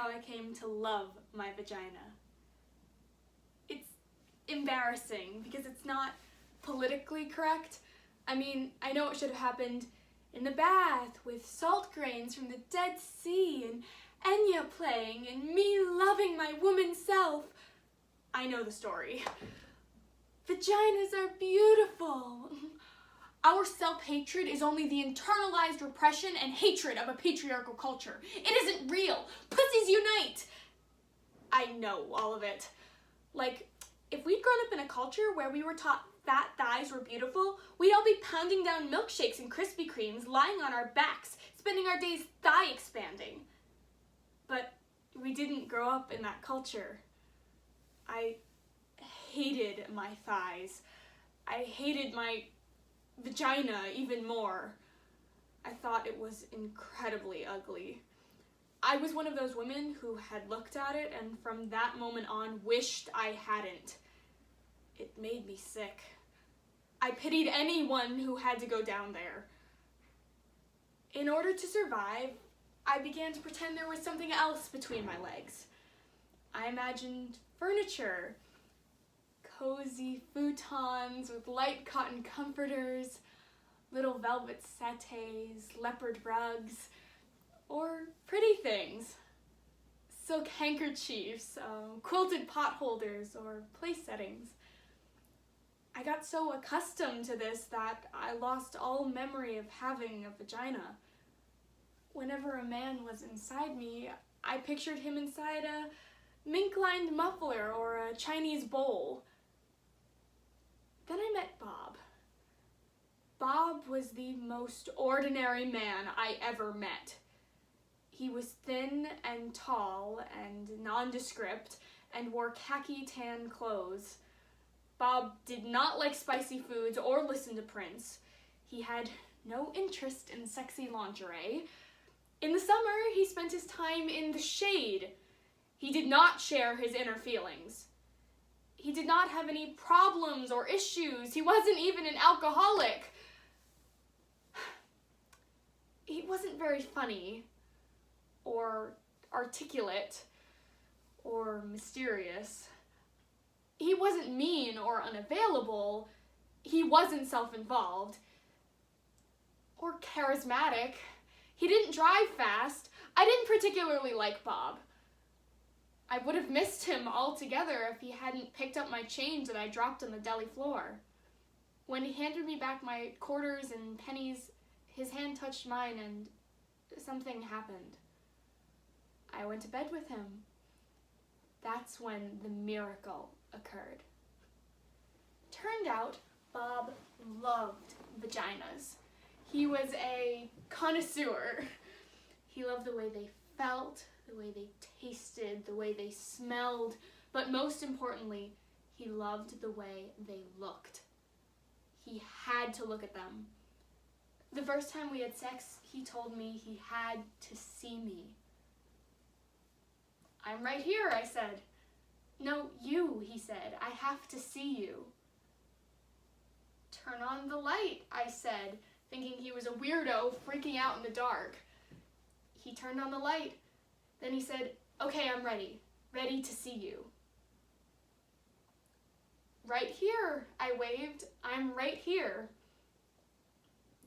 how I came to love my vagina. It's embarrassing because it's not politically correct. I mean, I know it should have happened in the bath with salt grains from the Dead Sea and Enya playing and me loving my woman self. I know the story. Vaginas are beautiful. Our self-hatred is only the internalized repression and hatred of a patriarchal culture. It isn't real. Pussies unite. I know all of it. Like, if we'd grown up in a culture where we were taught fat thighs were beautiful, we'd all be pounding down milkshakes and Krispy Kremes, lying on our backs, spending our days thigh expanding. But we didn't grow up in that culture. I hated my thighs. I hated my vagina even more. I thought it was incredibly ugly. I was one of those women who had looked at it and from that moment on wished I hadn't. It made me sick. I pitied anyone who had to go down there. In order to survive, I began to pretend there was something else between my legs. I imagined furniture, cozy futons with light cotton comforters, little velvet settees, leopard rugs, or pretty things. Silk handkerchiefs, quilted pot holders, or place settings. I got so accustomed to this that I lost all memory of having a vagina. Whenever a man was inside me, I pictured him inside a mink-lined muffler or a Chinese bowl. Then I met Bob. Bob was the most ordinary man I ever met. He was thin and tall and nondescript and wore khaki tan clothes. Bob did not like spicy foods or listen to Prince. He had no interest in sexy lingerie. In the summer, he spent his time in the shade. He did not share his inner feelings. He did not have any problems or issues. He wasn't even an alcoholic. He wasn't very funny, or articulate, or mysterious. He wasn't mean or unavailable. He wasn't self-involved, or charismatic. He didn't drive fast. I didn't particularly like Bob. I would have missed him altogether if he hadn't picked up my change that I dropped on the deli floor. When he handed me back my quarters and pennies, his hand touched mine and something happened. I went to bed with him. That's when the miracle occurred. Turned out, Bob loved vaginas. He was a connoisseur. He loved the way they felt, the way they tasted, the way they smelled, but most importantly, he loved the way they looked. He had to look at them. The first time we had sex, he told me he had to see me. "I'm right here," I said. "No, you," he said. "I have to see you." "Turn on the light," I said, thinking he was a weirdo freaking out in the dark. He turned on the light. Then he said, "Okay, I'm ready to see you." "Right here," I waved. "I'm right here."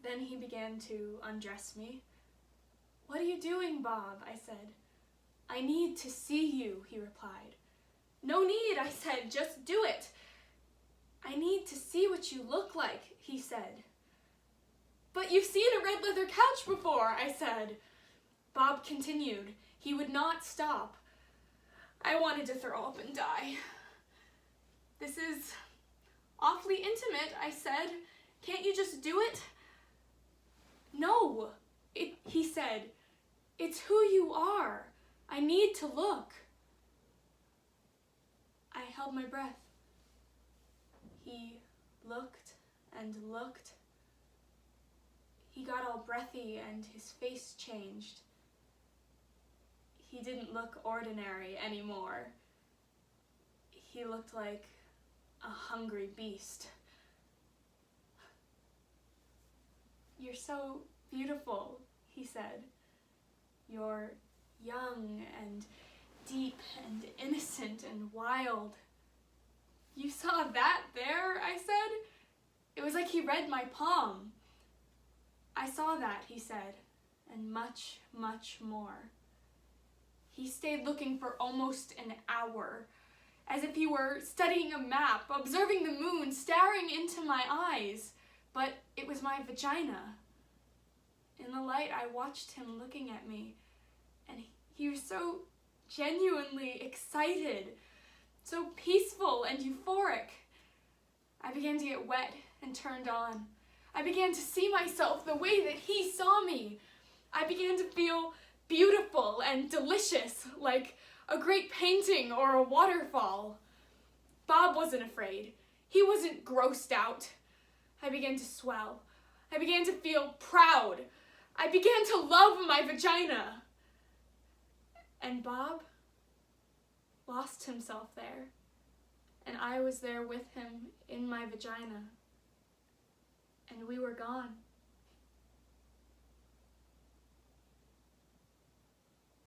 Then he began to undress me. "What are you doing, Bob?" I said. "I need to see you," he replied. "No need," I said. "Just do it." "I need to see what you look like," he said. "But you've seen a red leather couch before," I said. Bob continued. He would not stop. I wanted to throw up and die. "This is awfully intimate," I said. "Can't you just do it?" "No," he said. "It's who you are. I need to look." I held my breath. He looked and looked. He got all breathy and his face changed. He didn't look ordinary anymore. He looked like a hungry beast. "You're so beautiful," he said. "You're young and deep and innocent and wild. You saw that there, I said. It was like he read my palm. I saw that, he said, and much, much more. He stayed looking for almost an hour, as if he were studying a map, observing the moon, staring into my eyes. But it was my vagina. In the light, I watched him looking at me, and he was so genuinely excited, so peaceful and euphoric. I began to get wet and turned on. I began to see myself the way that he saw me. I began to feel beautiful and delicious, like a great painting or a waterfall. Bob wasn't afraid. He wasn't grossed out. I began to swell. I began to feel proud. I began to love my vagina. And Bob lost himself there, and I was there with him in my vagina, and we were gone.